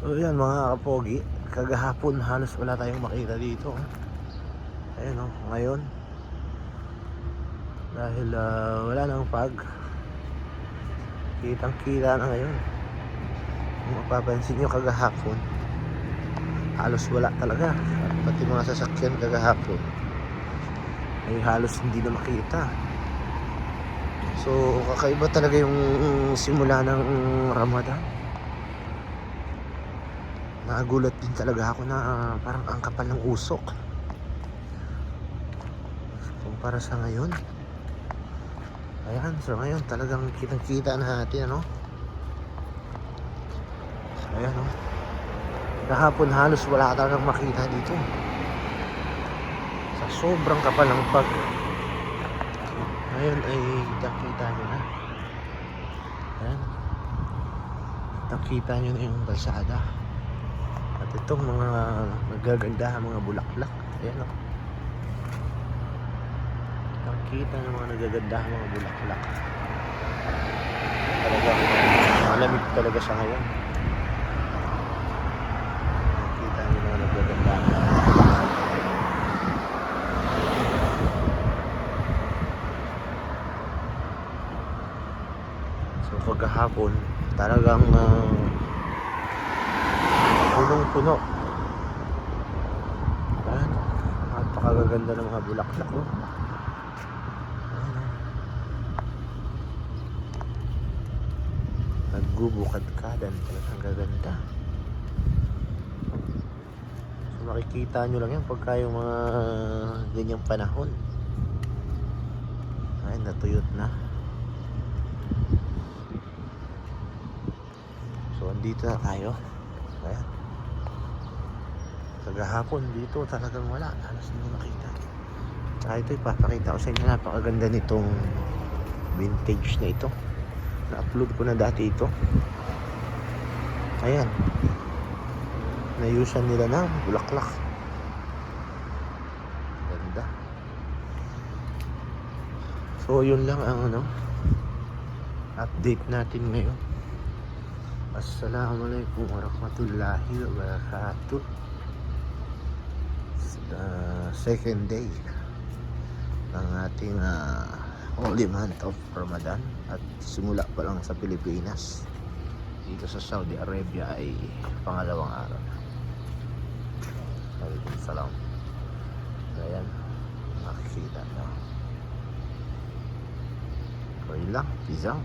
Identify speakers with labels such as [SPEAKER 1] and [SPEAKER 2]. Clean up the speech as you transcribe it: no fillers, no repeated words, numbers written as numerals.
[SPEAKER 1] So yan mga kapogi, kagahapon halos wala tayong makita dito. Ayun o, ngayon dahil wala nang fog, kitang kita na ngayon. Kung mapapansin nyo kagahapon halos wala talaga, pati mga sasakyan kagahapon ay halos hindi na makita. So kakaiba talaga yung simula ng Ramadan. Nagulat din talaga ako na parang ang kapal ng usok kumpara sa ngayon. Ayan, so ngayon talagang kitang kita natin ano. So ayan o, kahapon halos wala talagang makita dito sa sobrang kapal ng fog. Ngayon ay kita nyo na. Ayan, kita nyo na yung kalsada at itong mga nagaganda, mga bulaklak. Ayan o, kita ng mga nagaganda, mga bulaklak. Talagang malamig talaga siya ngayon. Kita nyo mga nagaganda. So kagahapon talagang punong-puno. Ayan, napakagaganda ng mga bulaklak oh. Nagbubukad-kadan, talagang gaganda. So makikita nyo lang yan pagka yung mga ganyang panahon ay natuyot na. So andito na tayo. Ayan, kagahapon dito talagang wala, halos hindi makita. Tsaka ito ipapakita ko sa inyo, napakaganda nitong vintage na ito. Na-upload ko na dati ito. Ayan, nayusan nila ng bulaklak. Ganda. So yun lang ang update natin ngayon. Assalamualaikum warahmatullahi wabarakatuh. Second day ng ating holy month of Ramadan at simula pa lang sa Pilipinas. Dito sa Saudi Arabia ay pangalawang araw na. Alaikum salam. Ayan, makikita na. So yun lang, peace out.